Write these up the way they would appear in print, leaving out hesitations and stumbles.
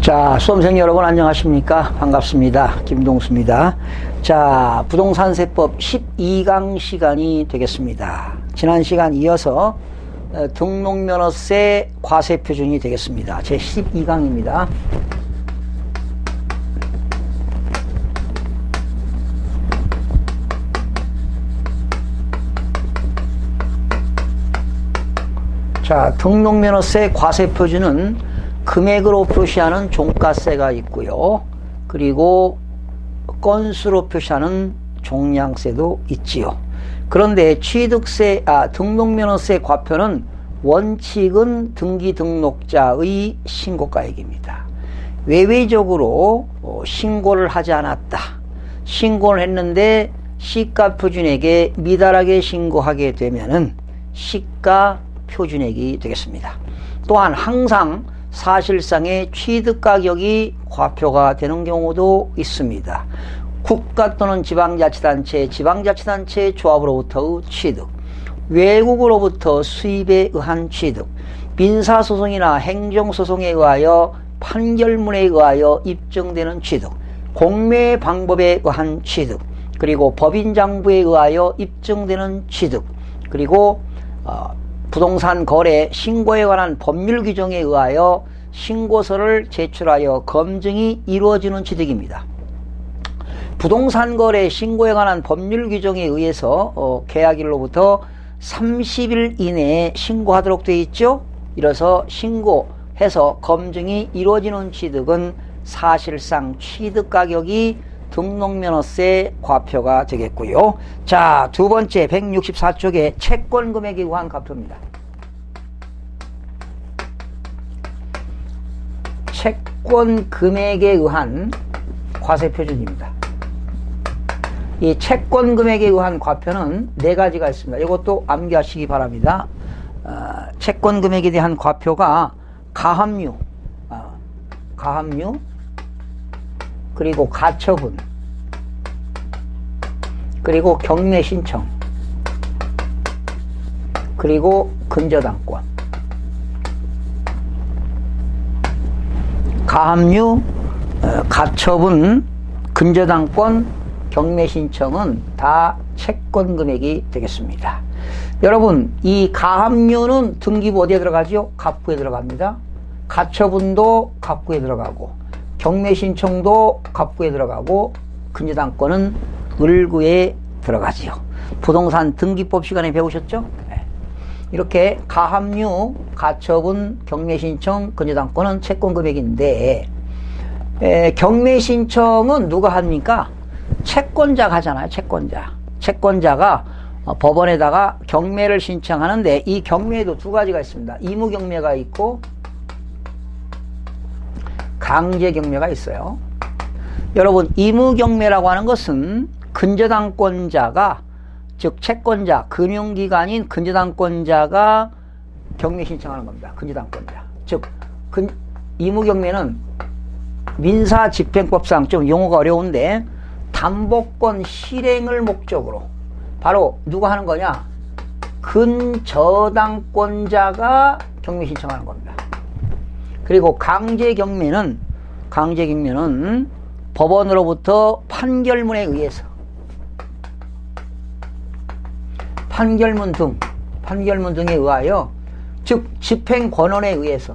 자, 수험생 여러분 안녕하십니까? 반갑습니다. 김동수입니다. 자, 부동산세법 12강 시간이 되겠습니다. 지난 시간 이어서 등록면허세 과세표준이 되겠습니다. 제 12강입니다. 자, 등록면허세 과세표준은 금액으로 표시하는 종가세가 있고요. 그리고 건수로 표시하는 종량세도 있지요. 그런데 등록면허세 과표는 원칙은 등기 등록자의 신고가액입니다. 외외적으로 신고를 하지 않았다. 신고를 했는데 시가 표준액에 미달하게 신고하게 되면은 시가 표준액이 되겠습니다. 또한 항상 사실상의 취득가격이 과표가 되는 경우도 있습니다. 국가 또는 지방자치단체 조합으로부터의 취득, 외국으로부터 수입에 의한 취득, 민사소송이나 행정소송에 의하여 판결문에 의하여 입증되는 취득, 공매 방법에 의한 취득, 그리고 법인장부에 의하여 입증되는 취득, 그리고 부동산 거래 신고에 관한 법률 규정에 의하여 신고서를 제출하여 검증이 이루어지는 취득입니다. 부동산 거래 신고에 관한 법률 규정에 의해서 계약일로부터 30일 이내에 신고하도록 되어 있죠. 이래서 신고해서 검증이 이루어지는 취득은 사실상 취득가격이 등록면허세 과표가 되겠고요. 자, 두 번째 164쪽에 채권금액에 의한 과표입니다. 채권금액에 의한 과세표준입니다. 이 채권금액에 의한 과표는 네 가지가 있습니다. 이것도 암기하시기 바랍니다. 채권금액에 대한 과표가 가압류, 그리고 가처분, 그리고 경매신청, 그리고 근저당권. 가압류, 가처분, 근저당권, 경매신청은 다 채권금액이 되겠습니다. 여러분, 이 가압류는 등기부 어디에 들어가죠? 갑부에 들어갑니다. 가처분도 갑부에 들어가고, 경매신청도 갑부에 들어가고, 근저당권은 을구에 들어가지요. 부동산 등기법 시간에 배우셨죠? 네. 이렇게 가압류, 가처분, 경매신청, 근저당권은 채권금액인데, 경매신청은 누가 합니까? 채권자가 하잖아요. 채권자가 법원에다가 경매를 신청하는데, 이 경매에도 두 가지가 있습니다. 의무경매가 있고 강제경매가 있어요. 여러분, 의무경매라고 하는 것은 근저당권자가, 즉 채권자, 금융기관인 근저당권자가 경매 신청하는 겁니다. 근저당권자. 즉 의무경매는 민사집행법상 좀 용어가 어려운데 담보권 실행을 목적으로 바로 누가 하는 거냐? 근저당권자가 경매 신청하는 겁니다. 그리고 강제경매는 법원으로부터 판결문에 의해서, 판결문 등에 의하여, 즉 집행권원에 의해서,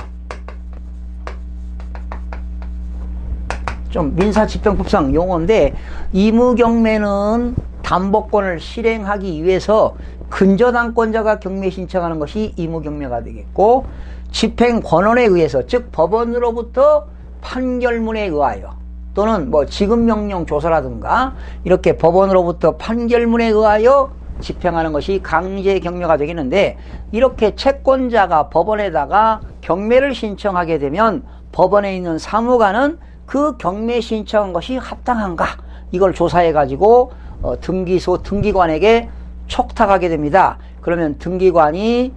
좀 민사집행법상 용어인데, 의무경매는 담보권을 실행하기 위해서 근저당권자가 경매 신청하는 것이 의무경매가 되겠고, 집행권원에 의해서, 즉 법원으로부터 판결문에 의하여, 또는 지급명령 조서라든가 이렇게 법원으로부터 판결문에 의하여 집행하는 것이 강제경매가 되겠는데, 이렇게 채권자가 법원에다가 경매를 신청하게 되면 법원에 있는 사무관은 그 경매 신청한 것이 합당한가, 이걸 조사해 가지고 등기관에게 촉탁하게 됩니다. 그러면 등기관이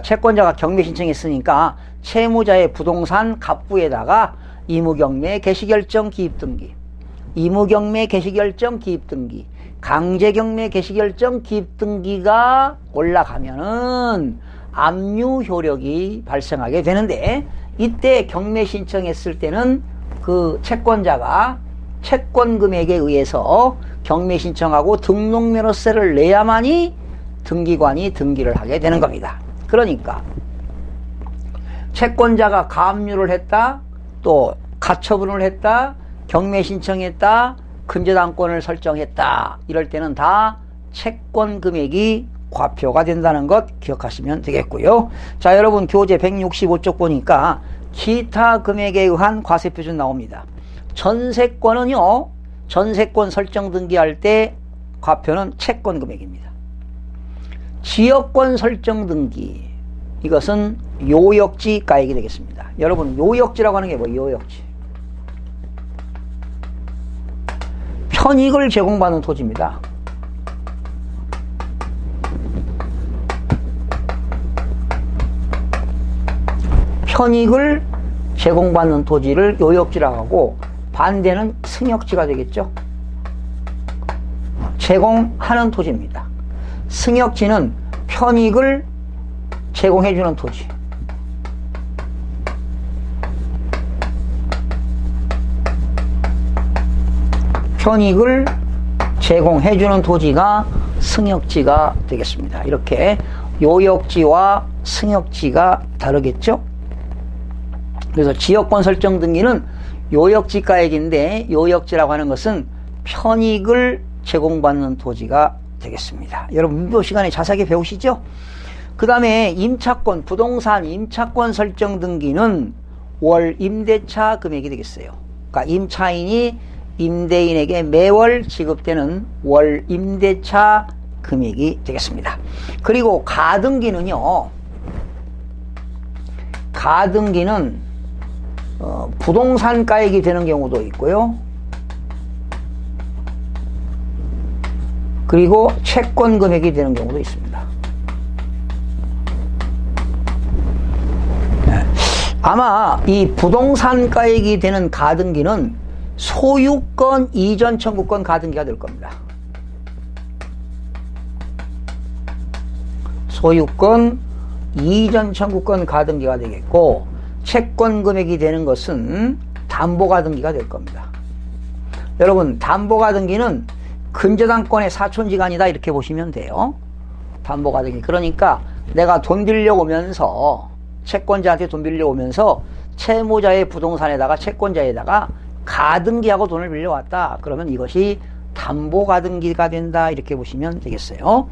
채권자가 경매 신청했으니까 채무자의 부동산 갑부에다가 의무경매 개시결정 기입등기, 의무경매 개시결정 기입등기, 강제경매 개시결정 기입등기가 올라가면은 압류 효력이 발생하게 되는데, 이때 경매 신청했을 때는 그 채권자가 채권 금액에 의해서 경매 신청하고 등록면허세를 내야만이 등기관이 등기를 하게 되는 겁니다. 그러니까 채권자가 가압류를 했다, 또 가처분을 했다, 경매 신청했다, 근저당권을 설정했다, 이럴 때는 다 채권 금액이 과표가 된다는 것 기억하시면 되겠고요. 자, 여러분 교재 165쪽 보니까 기타 금액에 의한 과세표준 나옵니다. 전세권은요, 전세권 설정 등기할 때 과표는 채권 금액입니다. 지역권 설정 등기, 이것은 요역지 가액이 되겠습니다. 여러분 요역지라고 하는 게 뭐예요? 요역지. 편익을 제공받는 토지입니다. 편익을 제공받는 토지를 요역지라고 하고, 반대는 승역지가 되겠죠. 제공하는 토지입니다. 승역지는 편익을 제공해주는 토지. 편익을 제공해주는 토지가 승역지가 되겠습니다. 이렇게 요역지와 승역지가 다르겠죠. 그래서 지역권 설정 등기는 요역지 가액인데, 요역지라고 하는 것은 편익을 제공받는 토지가 되겠습니다. 여러분 문교 시간에 자세하게 배우시죠? 그 다음에 임차권, 부동산 임차권 설정 등기는 월 임대차 금액이 되겠어요. 그러니까 임차인이 임대인에게 매월 지급되는 월 임대차 금액이 되겠습니다. 그리고 가등기는요, 가등기는 부동산 가액이 되는 경우도 있고요, 그리고 채권 금액이 되는 경우도 있습니다. 아마 이 부동산 가액이 되는 가등기는 소유권 이전 청구권 가등기가 될 겁니다. 소유권 이전 청구권 가등기가 되겠고, 채권 금액이 되는 것은 담보 가등기가 될 겁니다. 여러분 담보 가등기는 근저당권의 사촌지간이다, 이렇게 보시면 돼요. 담보 가등기. 그러니까 내가 돈 빌려오면서, 채권자한테 돈 빌려오면서 채무자의 부동산에다가 채권자에다가 가등기하고 돈을 빌려왔다. 그러면 이것이 담보 가등기가 된다, 이렇게 보시면 되겠어요.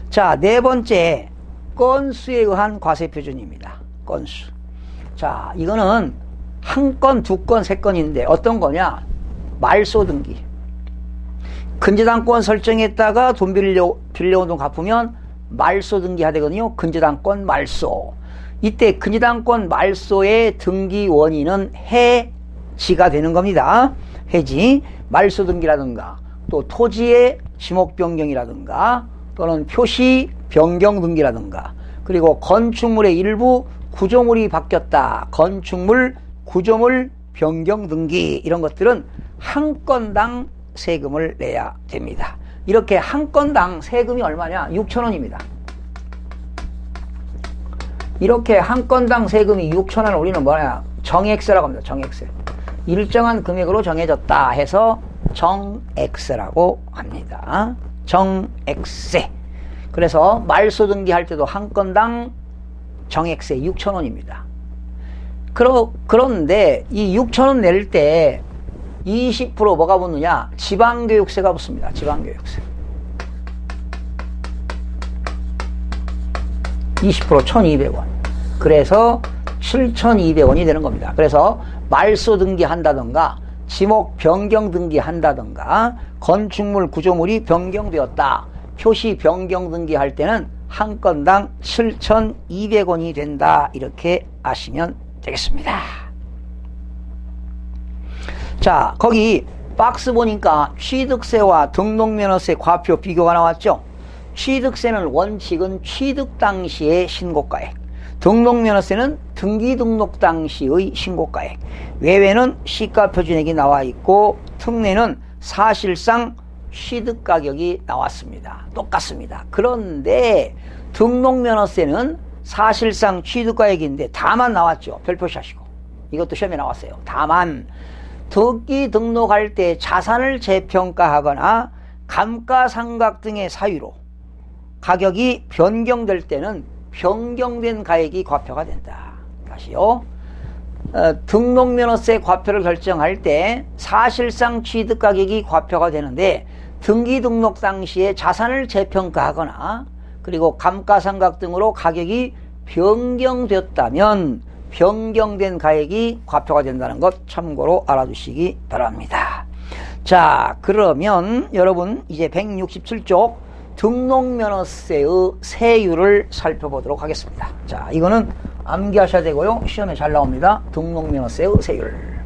자, 네 번째, 건수에 의한 과세표준입니다. 건수. 자, 이거는 한 건, 두 건, 세 건인데 어떤 거냐? 말소 등기. 근저당권 설정했다가 돈 빌려온 돈 갚으면 말소 등기해야 되거든요. 근저당권 말소. 이때 근저당권 말소의 등기 원인은 해지가 되는 겁니다. 해지. 말소 등기라든가, 또 토지의 지목 변경이라든가, 또는 표시 변경 등기라든가, 그리고 건축물의 일부 구조물이 바뀌었다, 건축물 구조물 변경 등기, 이런 것들은 한 건당 세금을 내야 됩니다. 이렇게 한 건당 세금이 얼마냐? 6,000원입니다. 이렇게 한 건당 세금이 6,000원을 우리는 뭐냐? 정액세라고 합니다. 정액세. 일정한 금액으로 정해졌다 해서 정액세라고 합니다. 정액세. 그래서 말소 등기할 때도 한 건당 정액세 6,000원입니다. 그런데 이 6,000원 낼 때 20% 뭐가 붙느냐? 지방교육세가 붙습니다. 지방교육세. 20% 1,200원. 그래서 7,200원이 되는 겁니다. 그래서 말소 등기한다던가, 지목 변경 등기한다던가, 건축물 구조물이 변경되었다, 표시 변경 등기할 때는 한 건당 7,200원이 된다, 이렇게 아시면 되겠습니다. 자, 거기 박스 보니까 취득세와 등록면허세 과표 비교가 나왔죠. 취득세는 원칙은 취득 당시의 신고가액, 등록면허세는 등기 등록 당시의 신고가액, 외외는 시가표준액이 나와 있고, 특례는 사실상 취득가격이 나왔습니다. 똑같습니다. 그런데 등록면허세는 사실상 취득가액인데 다만 나왔죠. 별표시 하시고. 이것도 시험에 나왔어요. 다만 등기 등록할 때 자산을 재평가하거나 감가상각 등의 사유로 가격이 변경될 때는 변경된 가액이 과표가 된다. 다시요. 등록면허세 과표를 결정할 때 사실상 취득가격이 과표가 되는데 등기 등록 당시에 자산을 재평가하거나 그리고 감가상각 등으로 가격이 변경되었다면 변경된 가액이 과표가 된다는 것 참고로 알아두시기 바랍니다. 자, 그러면 여러분 이제 167쪽 등록면허세의 세율을 살펴보도록 하겠습니다. 자, 이거는 암기하셔야 되고요. 시험에 잘 나옵니다. 등록면허세의 세율.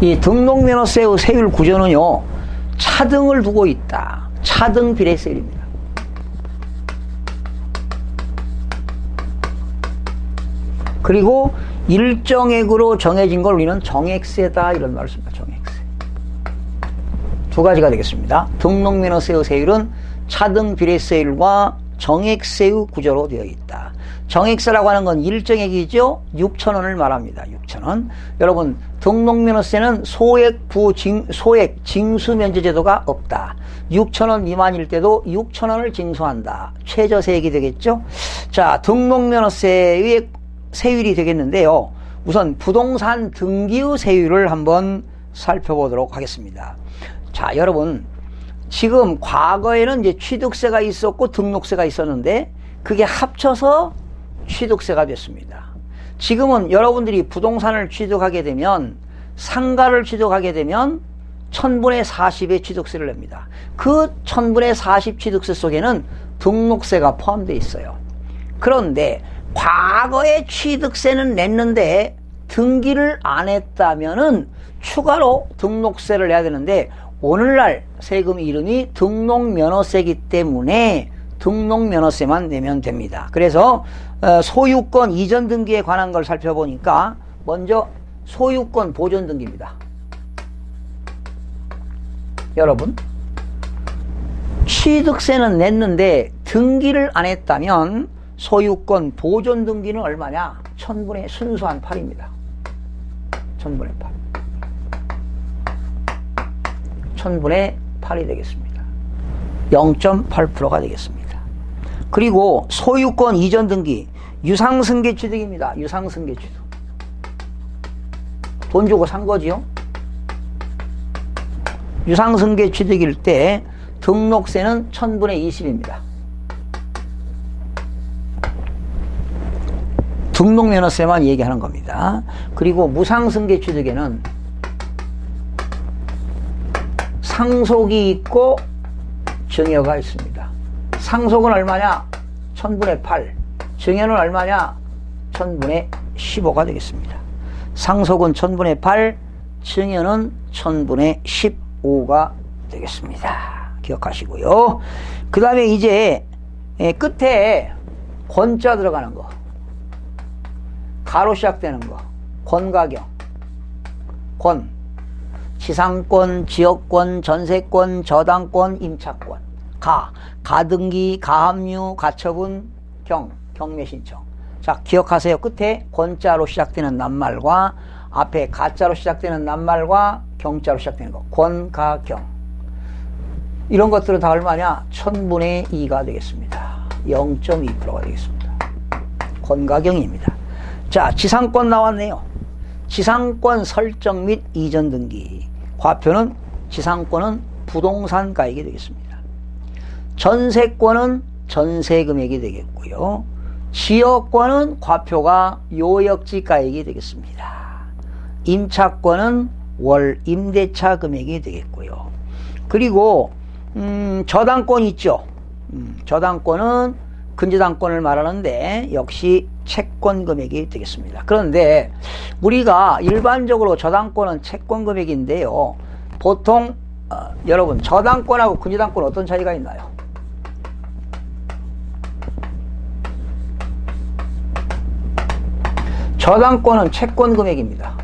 이 등록면허세의 세율 구조는요, 차등을 두고 있다. 차등 비례세율입니다. 그리고 일정액으로 정해진 걸 우리는 정액세다 이런 말을 씁니다. 정액세. 두 가지가 되겠습니다. 등록면허세의 세율은 차등 비례세율과 정액세의 구조로 되어 있다. 정액세라고 하는 건 일정액이죠. 6,000원을 말합니다. 6,000원. 여러분, 등록면허세는 소액 징수 면제제도가 없다. 6,000원 미만일 때도 6,000원을 징수한다. 최저세액이 되겠죠. 자, 등록면허세의 세율이 되겠는데요. 우선 부동산 등기의 세율을 한번 살펴보도록 하겠습니다. 자, 여러분, 지금 과거에는 이제 취득세가 있었고 등록세가 있었는데 그게 합쳐서 취득세가 됐습니다. 지금은 여러분들이 부동산을 취득하게 되면 상가를 취득하게 되면 1000분의 40의 취득세를 냅니다. 그 1000분의 40 취득세 속에는 등록세가 포함되어 있어요. 그런데 과거에 취득세는 냈는데 등기를 안 했다면은 추가로 등록세를 내야 되는데 오늘날 세금 이름이 등록면허세이기 때문에 등록면허세만 내면 됩니다. 그래서 소유권 이전 등기에 관한 걸 살펴보니까 먼저 소유권 보존 등기입니다. 여러분, 취득세는 냈는데 등기를 안 했다면 소유권 보존 등기는 얼마냐? 1000분의 순수한 8입니다. 1000분의 8. 1000분의 8이 되겠습니다. 0.8%가 되겠습니다. 그리고 소유권 이전 등기, 유상승계 취득입니다. 유상승계 취득. 돈 주고 산 거지요. 유상승계 취득일 때 등록세는 1000분의 20입니다. 등록면허세만 얘기하는 겁니다. 그리고 무상승계 취득에는 상속이 있고 증여가 있습니다. 상속은 얼마냐? 1000분의 8. 증여는 얼마냐? 1000분의 15가 되겠습니다. 상속은 1000분의 8, 증여는 1000분의 15가 되겠습니다. 기억하시고요. 그 다음에 이제 끝에 권자 들어가는 거, 가로 시작되는 거, 권가경, 권, 지상권, 지역권, 전세권, 저당권, 임차권, 가등기, 가압류, 가처분, 경매신청. 자, 기억하세요. 끝에 권자로 시작되는 낱말과 앞에 가자로 시작되는 낱말과 경자로 시작되는 거, 권가경. 이런 것들은 다 얼마냐? 1000분의 2가 되겠습니다. 0.2%가 되겠습니다. 권가경입니다. 자, 지상권 나왔네요. 지상권 설정 및 이전 등기. 과표는 지상권은 부동산 가액이 되겠습니다. 전세권은 전세 금액이 되겠고요. 지역권은 과표가 요역지 가액이 되겠습니다. 임차권은 월 임대차 금액이 되겠고요. 그리고 저당권 있죠. 저당권은 근저당권을 말하는데 역시 채권 금액이 되겠습니다. 그런데 우리가 일반적으로 저당권은 채권 금액인데요. 보통 여러분 저당권하고 근저당권 어떤 차이가 있나요? 저당권은 채권 금액입니다.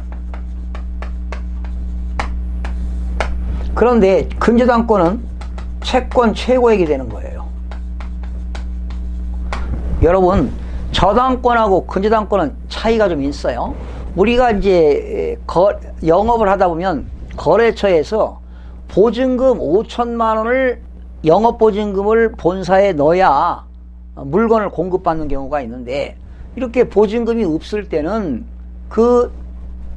그런데 근저당권은 채권 최고액이 되는 거예요. 여러분, 저당권하고 근저당권은 차이가 좀 있어요. 우리가 이제 영업을 하다 보면 거래처에서 보증금 5천만 원을 영업보증금을 본사에 넣어야 물건을 공급받는 경우가 있는데, 이렇게 보증금이 없을 때는 그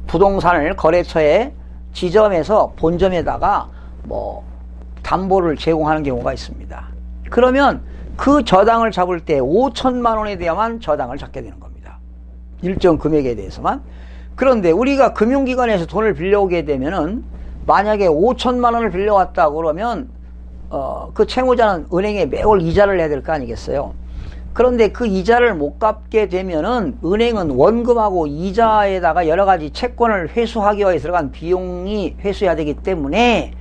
부동산을 거래처에 지점에서 본점에다가 담보를 제공하는 경우가 있습니다. 그러면 그 저당을 잡을 때 5천만 원에 대해야만 저당을 잡게 되는 겁니다. 일정 금액에 대해서만. 그런데 우리가 금융기관에서 돈을 빌려오게 되면은 만약에 5천만 원을 빌려왔다 그러면 그 채무자는 은행에 매월 이자를 내야 될 거 아니겠어요? 그런데 그 이자를 못 갚게 되면은 은행은 원금하고 이자에다가 여러 가지 채권을 회수하기 위해 들어간 비용이 회수해야 되기 때문에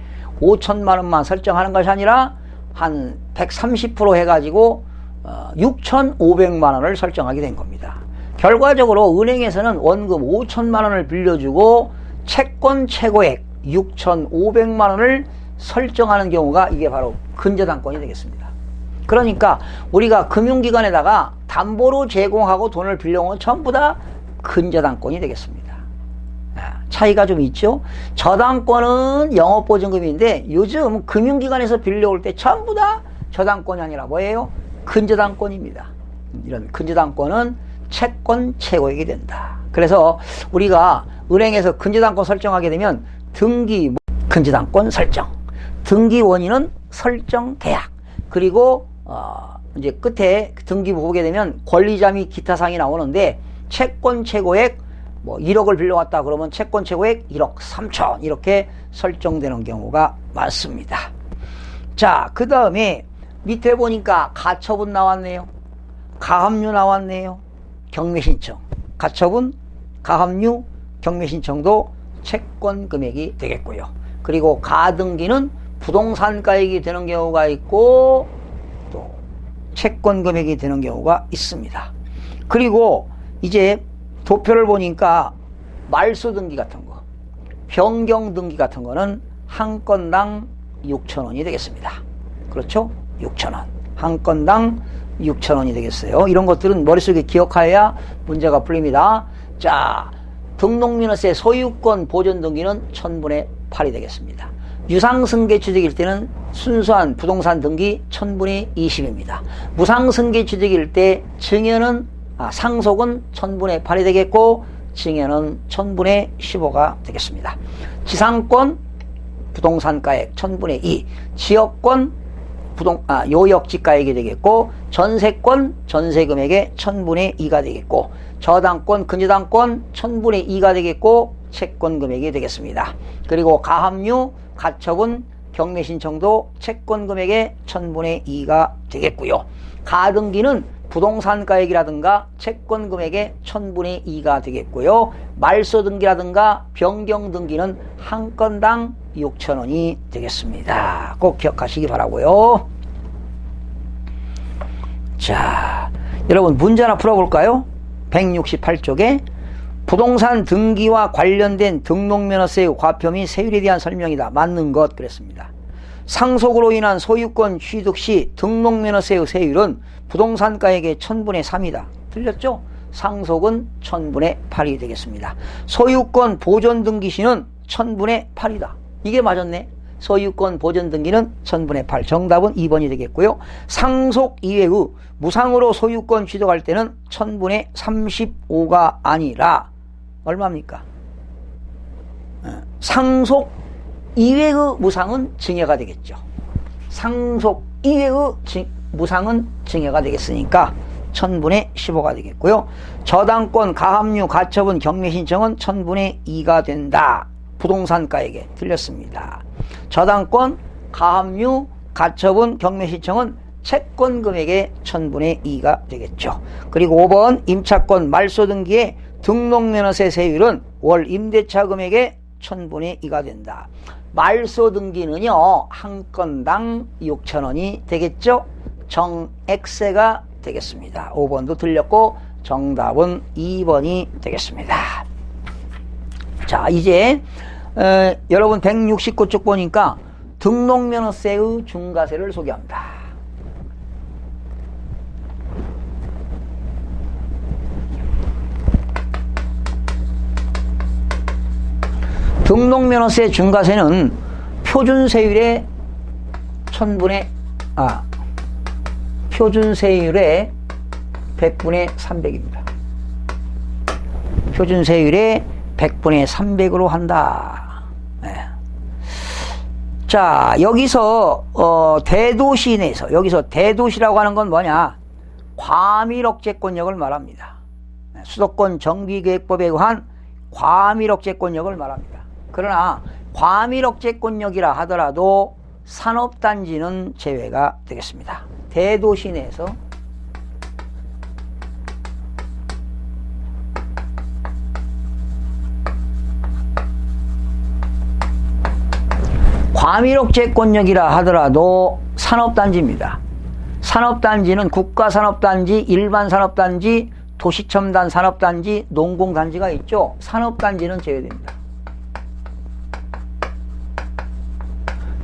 5천만 원만 설정하는 것이 아니라 한 130% 해가지고 6,500만 원을 설정하게 된 겁니다. 결과적으로 은행에서는 원금 5천만 원을 빌려주고 채권 최고액 6,500만 원을 설정하는 경우가 이게 바로 근저당권이 되겠습니다. 그러니까 우리가 금융기관에다가 담보로 제공하고 돈을 빌려온 건 전부 다 근저당권이 되겠습니다. 차이가 좀 있죠. 저당권은 영업보증금인데 요즘 금융기관에서 빌려올 때 전부 다 저당권이 아니라 뭐예요? 근저당권입니다. 이런 근저당권은 채권 최고액이 된다. 그래서 우리가 은행에서 근저당권 설정하게 되면 등기 근저당권 설정, 등기 원인은 설정 계약, 그리고 이제 끝에 등기부 보게 되면 권리자 및 기타 사항이 나오는데, 채권 최고액 1억을 빌려왔다 그러면 채권 최고액 1억 3천 이렇게 설정되는 경우가 많습니다. 자, 그 다음에 밑에 보니까 가처분 나왔네요. 가압류 나왔네요. 경매신청. 가처분, 가압류, 경매신청도 채권 금액이 되겠고요. 그리고 가등기는 부동산 가액이 되는 경우가 있고 또 채권 금액이 되는 경우가 있습니다. 그리고 이제 도표를 보니까 말소 등기 같은 거, 변경 등기 같은 거는 한 건당 6,000원이 되겠습니다. 그렇죠? 6,000원. 한 건당 6,000원이 되겠어요. 이런 것들은 머릿속에 기억해야 문제가 풀립니다. 자, 등록민허세 소유권 보존 등기는 1000분의 8이 되겠습니다. 유상승계 취득일 때는 순수한 부동산 등기 1000분의 20입니다. 무상승계 취득일 때 상속은 1000분의 8이 되겠고 증여는 1000분의 15가 되겠습니다. 지상권 부동산가액 1000분의 2, 지역권 요역지가액이 되겠고, 전세권 전세금액의 1000분의 2가 되겠고, 저당권 근저당권 1000분의 2가 되겠고, 채권 금액이 되겠습니다. 그리고 가압류, 가처분, 경매신청도 채권 금액의 1000분의 2가 되겠고요. 가등기는 부동산 가액이라든가 채권 금액의 1000분의 2가 되겠고요. 말소 등기라든가 변경 등기는 한 건당 6,000원이 되겠습니다. 꼭 기억하시기 바라고요. 자, 여러분 문제 하나 풀어볼까요? 168쪽에 부동산 등기와 관련된 등록면허세의 과표 및 세율에 대한 설명이다. 맞는 것 그랬습니다. 상속으로 인한 소유권 취득 시 등록면허세의 세율은 부동산가액의 1000분의 3이다. 틀렸죠? 상속은 1000분의 8이 되겠습니다. 소유권 보존 등기 시는 1000분의 8이다. 이게 맞았네. 소유권 보존 등기는 1000분의 8. 정답은 2번이 되겠고요. 상속 이외의 무상으로 소유권 취득할 때는 1000분의 35가 아니라 얼마입니까? 상속 이외의 무상은 증여가 되겠죠. 상속 이외의 무상은 증여가 되겠으니까 1000분의 15가 되겠고요. 저당권, 가압류, 가처분, 경매신청은 1000분의 2가 된다. 부동산가액에 틀렸습니다. 저당권, 가압류, 가처분, 경매신청은 채권 금액의 1000분의 2가 되겠죠. 그리고 5번 임차권 말소 등기의 등록면허세 세율은 월 임대차 금액의 1000분의 2가 된다. 말소 등기는요, 한 건당 6,000원이 되겠죠. 정액세가 되겠습니다. 5번도 틀렸고 정답은 2번이 되겠습니다. 자, 이제 여러분 169쪽 보니까 등록면허세의 중과세를 소개합니다. 등록면허세 중과세는 표준세율의 표준세율의 100분의 300입니다. 표준세율의 100분의 300으로 한다. 네. 자, 여기서 대도시 내에서, 여기서 대도시라고 하는 건 뭐냐? 과밀억제권역을 말합니다. 수도권 정비계획법에 의한 과밀억제권역을 말합니다. 그러나 과밀억제권역이라 하더라도 산업단지는 제외가 되겠습니다. 대도시 내에서 과밀억제권역이라 하더라도 산업단지입니다. 산업단지는 국가산업단지, 일반산업단지, 도시첨단 산업단지, 농공단지가 있죠. 산업단지는 제외됩니다.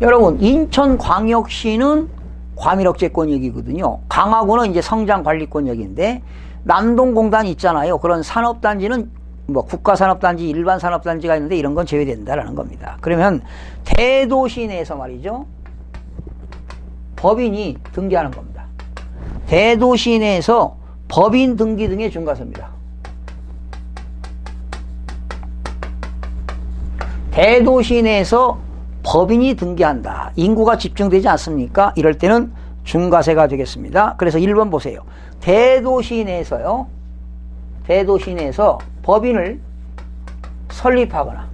여러분, 인천광역시는 과밀억제권역이거든요. 강화구는 이제 성장관리권역인데, 남동공단이 있잖아요. 그런 산업단지는 뭐 국가산업단지, 일반산업단지가 있는데 이런 건 제외된다라는 겁니다. 그러면 대도시 내에서 말이죠, 법인이 등기하는 겁니다. 대도시 내에서 법인 등기 등의 중과세입니다. 대도시 내에서 법인이 등기한다. 인구가 집중되지 않습니까? 이럴 때는 중과세가 되겠습니다. 그래서 1번 보세요. 대도시 내에서요, 대도시 내에서 법인을 설립하거나,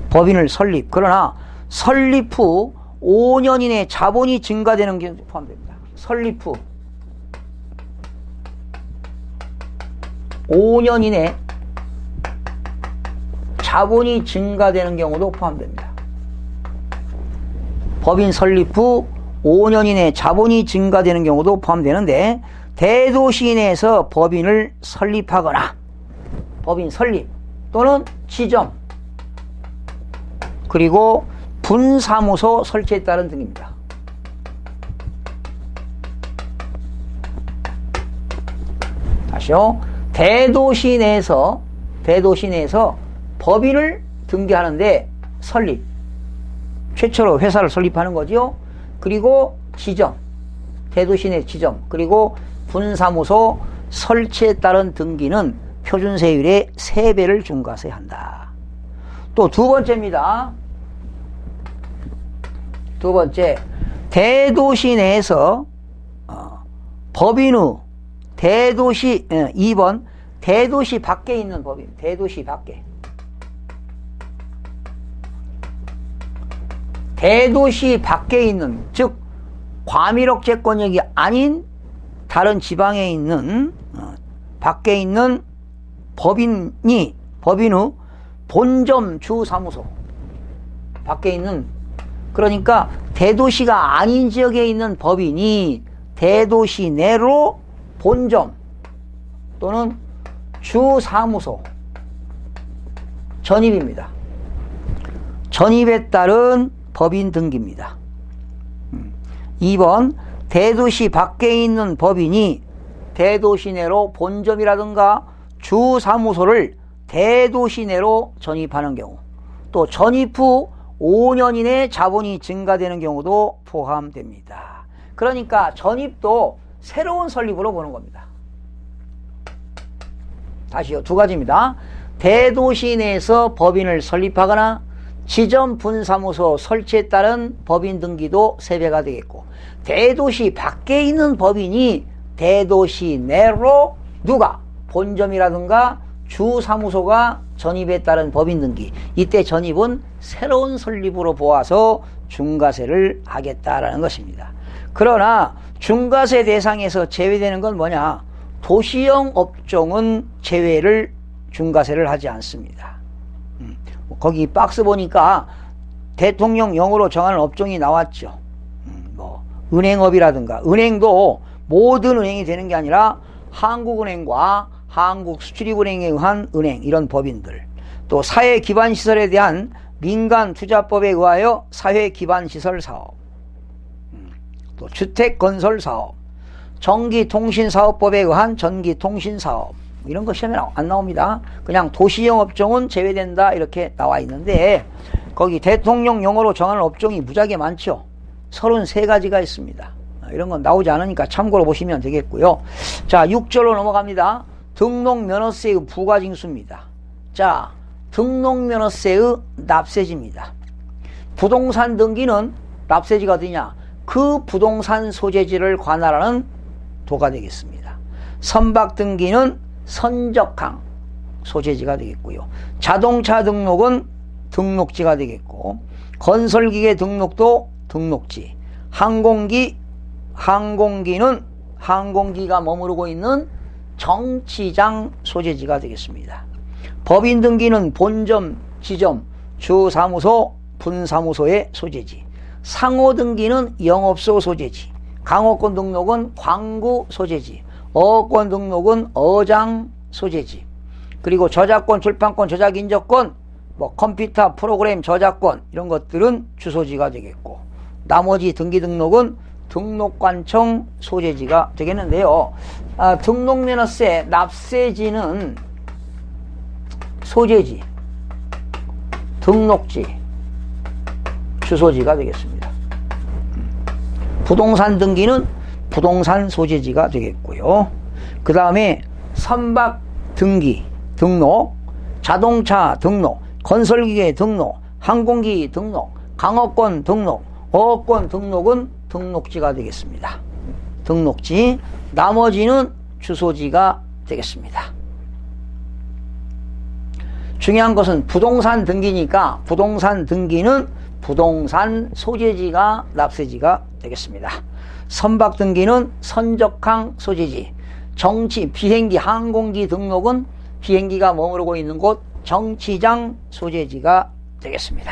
법인을 설립, 그러나 설립 후 5년 이내에 자본이 증가되는 게 포함됩니다. 설립 후 5년 이내 자본이 증가되는 경우도 포함됩니다. 법인 설립 후 5년 이내 자본이 증가되는 경우도 포함되는데, 대도시 내에서 법인을 설립하거나, 법인 설립 또는 지점, 그리고 분사무소 설치에 따른 등입니다. 다시요. 대도시 내에서 법인을 등기하는데 설립, 최초로 회사를 설립하는 거죠. 그리고 지점, 대도시 내 지점, 그리고 분사무소 설치에 따른 등기는 표준세율의 3배를 중과세한다. 또 두 번째입니다. 두 번째, 대도시 내에서 법인 후 대도시 2번 대도시 밖에 있는 법인, 대도시 밖에, 대도시 밖에 있는, 즉 과밀억제권역이 아닌 다른 지방에 있는 밖에 있는 법인이 법인 후 본점 주사무소 밖에 있는, 그러니까 대도시가 아닌 지역에 있는 법인이 대도시 내로 본점 또는 주사무소 전입입니다. 전입에 따른 법인 등기입니다. 2번 대도시 밖에 있는 법인이 대도시 내로 본점이라든가 주사무소를 대도시 내로 전입하는 경우, 또 전입 후 5년 이내 자본이 증가되는 경우도 포함됩니다. 그러니까 전입도 새로운 설립으로 보는 겁니다. 다시요. 두 가지입니다. 대도시 내에서 법인을 설립하거나 지점 분사무소 설치에 따른 법인 등기도 3배가 되겠고, 대도시 밖에 있는 법인이 대도시 내로 누가 본점이라든가 주사무소가 전입에 따른 법인 등기, 이때 전입은 새로운 설립으로 보아서 중과세를 하겠다라는 것입니다. 그러나 중과세 대상에서 제외되는 건 뭐냐? 도시형 업종은 제외를 중과세를 하지 않습니다. 거기 박스 보니까 대통령령으로 정하는 업종이 나왔죠. 뭐 은행업이라든가, 은행도 모든 은행이 되는 게 아니라 한국은행과 한국수출입은행에 의한 은행 이런 법인들, 또 사회기반시설에 대한 민간투자법에 의하여 사회기반시설사업, 또 주택건설사업, 전기통신사업법에 의한 전기통신사업 이런 거 시험에 안 나옵니다. 그냥 도시영업종은 제외된다 이렇게 나와 있는데 거기 대통령 용어로 정하는 업종이 무지하게 많죠. 33가지가 있습니다. 이런 건 나오지 않으니까 참고로 보시면 되겠고요. 자, 6절로 넘어갑니다. 등록면허세의 부과징수입니다. 자, 등록면허세의 납세지입니다. 부동산 등기는 납세지가 어디냐? 그 부동산 소재지를 관할하는 도가 되겠습니다. 선박 등기는 선적항 소재지가 되겠고요. 자동차 등록은 등록지가 되겠고, 건설기계 등록도 등록지, 항공기는 항공기가 머무르고 있는 정치장 소재지가 되겠습니다. 법인 등기는 본점, 지점, 주사무소, 분사무소의 소재지, 상호 등기는 영업소 소재지, 강호권 등록은 광구 소재지, 어권 등록은 어장 소재지, 그리고 저작권, 출판권, 저작인적권, 뭐 컴퓨터 프로그램 저작권 이런 것들은 주소지가 되겠고, 나머지 등기 등록은 등록관청 소재지가 되겠는데요. 등록면허세 납세지는 소재지, 등록지, 주소지가 되겠습니다. 부동산 등기는 부동산 소재지가 되겠고요. 그 다음에 선박 등기, 등록, 자동차 등록, 건설기계 등록, 항공기 등록, 강업권 등록, 어권 등록은 등록지가 되겠습니다. 등록지, 나머지는 주소지가 되겠습니다. 중요한 것은 부동산 등기니까 부동산 등기는 부동산 소재지가 납세지가 되겠습니다. 선박 등기는 선적항 소재지, 정치, 비행기, 항공기 등록은 비행기가 머무르고 있는 곳 정치장 소재지가 되겠습니다.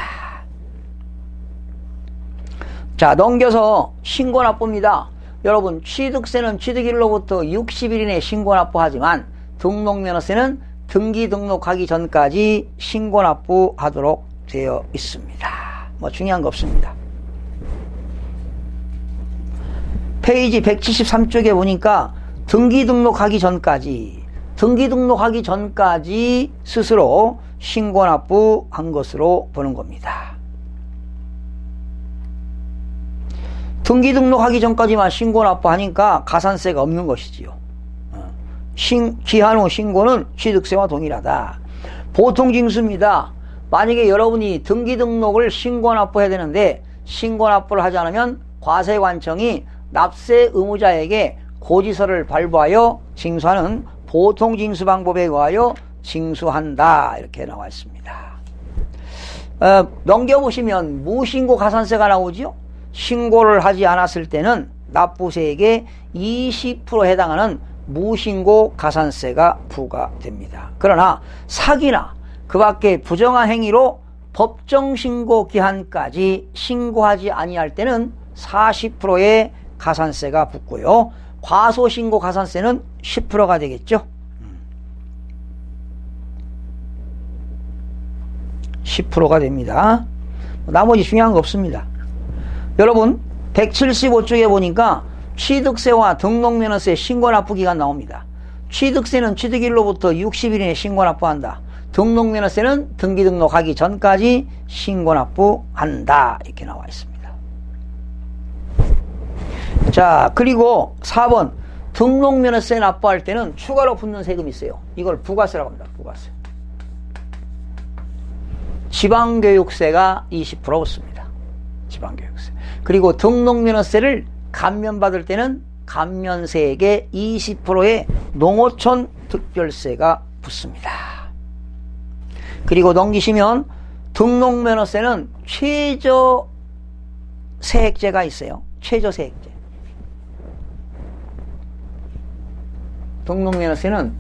자, 넘겨서 신고납부입니다. 여러분, 취득세는 취득일로부터 60일 이내에 신고납부하지만 등록면허세는 등기 등록하기 전까지 신고납부하도록 되어 있습니다. 뭐 중요한 거 없습니다. 페이지 173쪽에 보니까 등기 등록하기 전까지 스스로 신고납부한 것으로 보는 겁니다. 등기 등록하기 전까지만 신고납부하니까 가산세가 없는 것이지요. 기한 후 신고는 취득세와 동일하다. 보통징수입니다. 만약에 여러분이 등기 등록을 신고납부해야 되는데 신고납부를 하지 않으면 과세관청이 납세 의무자에게 고지서를 발부하여 징수하는 보통징수 방법에 의하여 징수한다 이렇게 나와 있습니다. 넘겨보시면 무신고 가산세가 나오죠. 신고를 하지 않았을 때는 납부세액의 20% 해당하는 무신고 가산세가 부과됩니다. 그러나 사기나 그 밖에 부정한 행위로 법정신고 기한까지 신고하지 아니할 때는 40%의 가산세가 붙고요. 과소신고 가산세는 10%가 되겠죠. 10%가 됩니다. 나머지 중요한 거 없습니다. 여러분 175쪽에 보니까 취득세와 등록면허세 신고납부기간 나옵니다. 취득세는 취득일로부터 60일 이내에 신고납부한다. 등록면허세는 등기 등록하기 전까지 신고납부한다 이렇게 나와 있습니다. 자, 그리고 4번 등록면허세 납부할 때는 추가로 붙는 세금이 있어요. 이걸 부가세라고 합니다. 부가세. 지방교육세가 20% 붙습니다. 지방교육세. 그리고 등록면허세를 감면받을 때는 감면세액의 20%의 농어촌 특별세가 붙습니다. 그리고 넘기시면 등록면허세는 최저세액제가 있어요. 최저세액제. 등록면허세는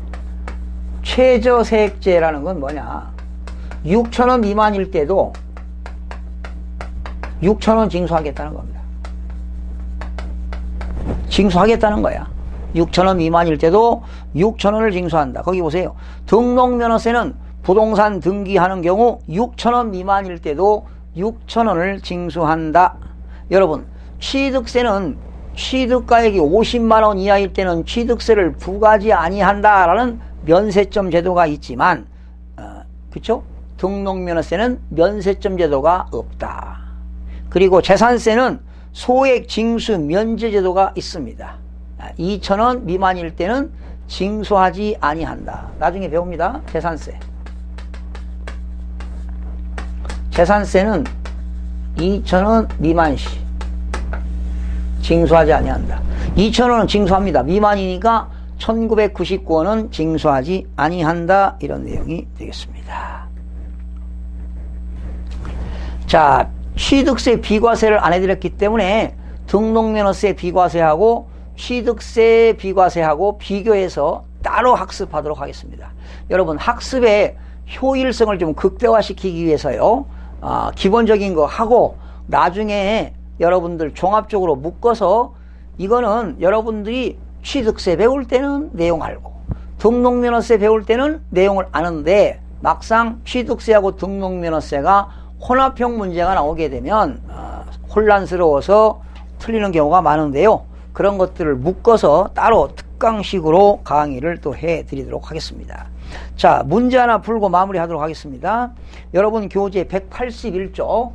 최저세액제라는 건 뭐냐? 6,000원 미만일 때도 6,000원 징수하겠다는 겁니다. 징수하겠다는 거야. 6,000원 미만일 때도 6,000원을 징수한다. 거기 보세요. 등록면허세는 부동산 등기하는 경우 6,000원 미만일 때도 6,000원을 징수한다. 여러분, 취득세는 취득가액이 50만원 이하일 때는 취득세를 부과하지 아니한다라는 면세점 제도가 있지만 그쵸? 등록면허세는 면세점 제도가 없다. 그리고 재산세는 소액 징수 면제 제도가 있습니다. 2,000원 미만일 때는 징수하지 아니한다. 나중에 배웁니다. 재산세. 재산세는 2,000원 미만 시 징수하지 아니한다. 2,000원은 징수합니다. 미만이니까 1,999원은 징수하지 아니한다. 이런 내용이 되겠습니다. 자, 취득세 비과세를 안 해드렸기 때문에 등록면허세 비과세하고 취득세 비과세하고 비교해서 따로 학습하도록 하겠습니다. 여러분, 학습의 효율성을 좀 극대화시키기 위해서요, 기본적인 거 하고 나중에 여러분들 종합적으로 묶어서 이거는 여러분들이 취득세 배울 때는 내용 알고 등록면허세 배울 때는 내용을 아는데 막상 취득세하고 등록면허세가 혼합형 문제가 나오게 되면 혼란스러워서 틀리는 경우가 많은데요. 그런 것들을 묶어서 따로 특강식으로 강의를 또 해드리도록 하겠습니다. 자, 문제 하나 풀고 마무리하도록 하겠습니다. 여러분 교재 181쪽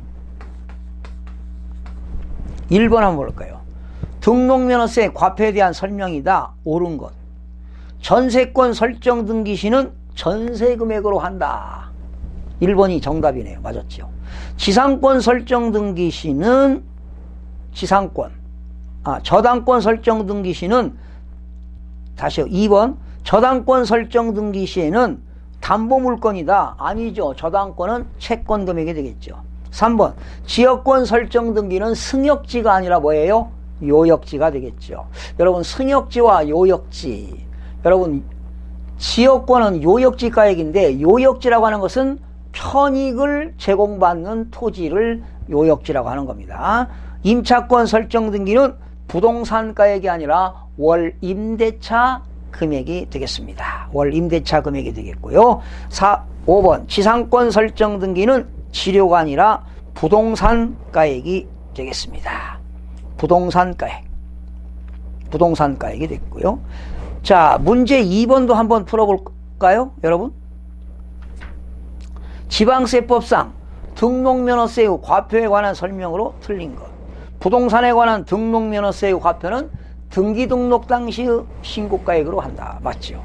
1번 한번 볼까요? 등록면허세 과표에 대한 설명이다. 옳은 것. 전세권 설정 등기 시는 전세 금액으로 한다. 1번이 정답이네요. 맞았죠. 지상권 설정 등기 시는 저당권 설정 등기 시는 다시요. 2번 저당권 설정 등기 시에는 담보물건이다. 아니죠. 저당권은 채권 금액이 되겠죠. 3번 지역권 설정 등기는 승역지가 아니라 뭐예요? 요역지가 되겠죠. 여러분, 승역지와 요역지, 여러분 지역권은 요역지가액인데 요역지라고 하는 것은 편익을 제공받는 토지를 요역지라고 하는 겁니다. 임차권 설정 등기는 부동산가액이 아니라 월 임대차 금액이 되겠습니다. 월 임대차 금액이 되겠고요. 5번 지상권 설정 등기는 지료가 아니라 부동산가액이 되겠습니다. 부동산가액이 됐고요. 자, 문제 2번도 한번 풀어볼까요, 여러분? 지방세법상 등록면허세의 과표에 관한 설명으로 틀린 것. 부동산에 관한 등록면허세의 과표는 등기 등록 당시의 신고가액으로 한다. 맞죠?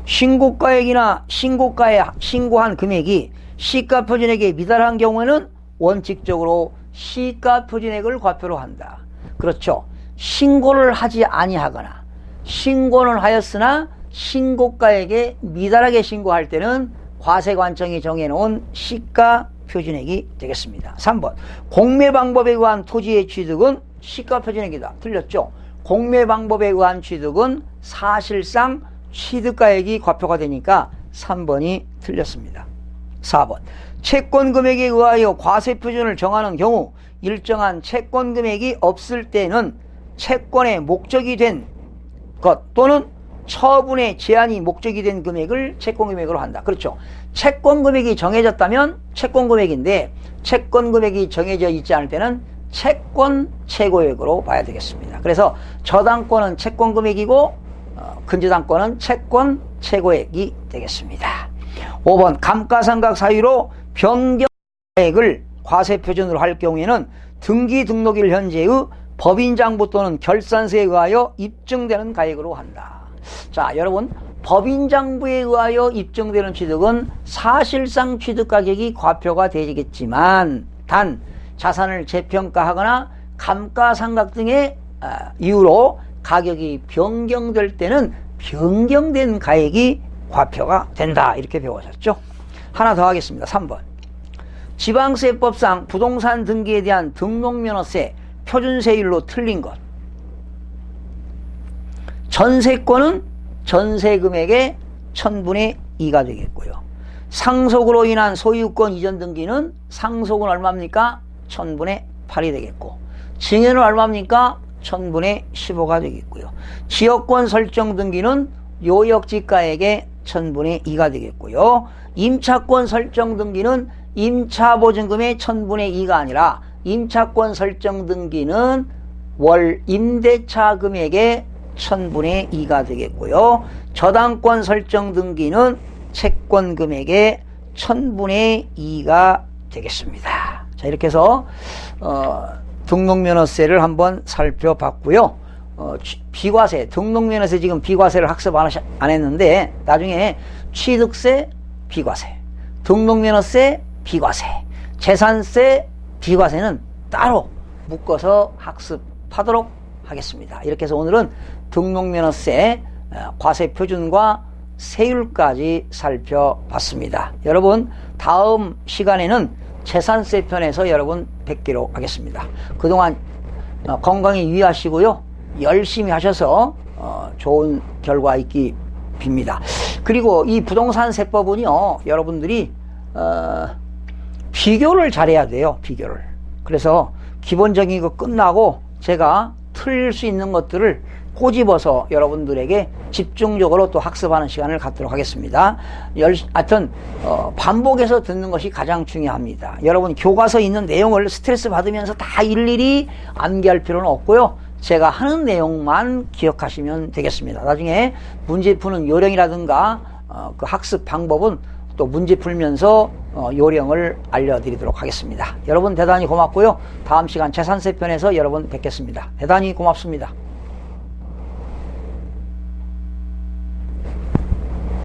신고가액이나 신고가에 신고한 금액이 시가표준액에 미달한 경우에는 원칙적으로 시가표준액을 과표로 한다. 그렇죠. 신고를 하지 아니하거나 신고는 하였으나 신고가액에 미달하게 신고할 때는 과세관청이 정해놓은 시가표준액이 되겠습니다. 3번 공매방법에 의한 토지의 취득은 시가표준액이다. 틀렸죠. 공매방법에 의한 취득은 사실상 취득가액이 과표가 되니까 3번이 틀렸습니다. 4번 채권금액에 의하여 과세표준을 정하는 경우 일정한 채권금액이 없을 때는 채권의 목적이 된 것 또는 처분의 제한이 목적이 된 금액을 채권금액으로 한다. 그렇죠. 채권금액이 정해졌다면 채권금액인데 채권금액이 정해져 있지 않을 때는 채권 최고액으로 봐야 되겠습니다. 그래서 저당권은 채권금액이고 근저당권은 채권 최고액이 되겠습니다. 5번 감가상각 사유로 변경액을 과세표준으로 할 경우에는 등기 등록일 현재의 법인장부 또는 결산서에 의하여 입증되는 가액으로 한다. 자, 여러분, 법인장부에 의하여 입증되는 취득은 사실상 취득가격이 과표가 되겠지만 단 자산을 재평가하거나 감가상각 등의 이유로 가격이 변경될 때는 변경된 가액이 과표가 된다. 이렇게 배우셨죠? 하나 더 하겠습니다. 3번 지방세법상 부동산 등기에 대한 등록면허세 표준세율로 틀린 것. 전세권은 전세금액의 1000분의 2가 되겠고요. 상속으로 인한 소유권 이전 등기는 상속은 얼마입니까? 1000분의 8이 되겠고 증여는 얼마입니까? 1000분의 15가 되겠고요. 지역권 설정 등기는 요역지가액의 1000분의 2가 되겠고요. 임차권 설정 등기는 임차보증금의 1000분의 2가 아니라 임차권 설정 등기는 월 임대차 금액의 1000분의 2가 되겠고요. 저당권 설정 등기는 채권 금액의 1000분의 2가 되겠습니다. 자, 이렇게 해서 등록면허세를 한번 살펴봤고요. 비과세, 등록면허세 지금 비과세를 학습 안 했는데 나중에 취득세 비과세, 등록면허세 비과세, 재산세 비과세는 따로 묶어서 학습하도록 하겠습니다. 이렇게 해서 오늘은 등록면허세 과세 표준과 세율까지 살펴봤습니다. 여러분 다음 시간에는 재산세 편에서 여러분 뵙기로 하겠습니다. 그동안 건강히 유의하시고요. 열심히 하셔서 좋은 결과 있기 빕니다. 그리고 이 부동산 세법은요, 여러분들이 비교를 잘해야 돼요. 비교를. 그래서 기본적인 거 끝나고 제가 틀릴 수 있는 것들을 꼬집어서 여러분들에게 집중적으로 또 학습하는 시간을 갖도록 하겠습니다. 하여튼 반복해서 듣는 것이 가장 중요합니다. 여러분 교과서에 있는 내용을 스트레스 받으면서 다 일일이 암기할 필요는 없고요. 제가 하는 내용만 기억하시면 되겠습니다. 나중에 문제 푸는 요령이라든가 그 학습 방법은 또 문제 풀면서 요령을 알려드리도록 하겠습니다. 여러분 대단히 고맙고요. 다음 시간 재산세 편에서 여러분 뵙겠습니다. 대단히 고맙습니다.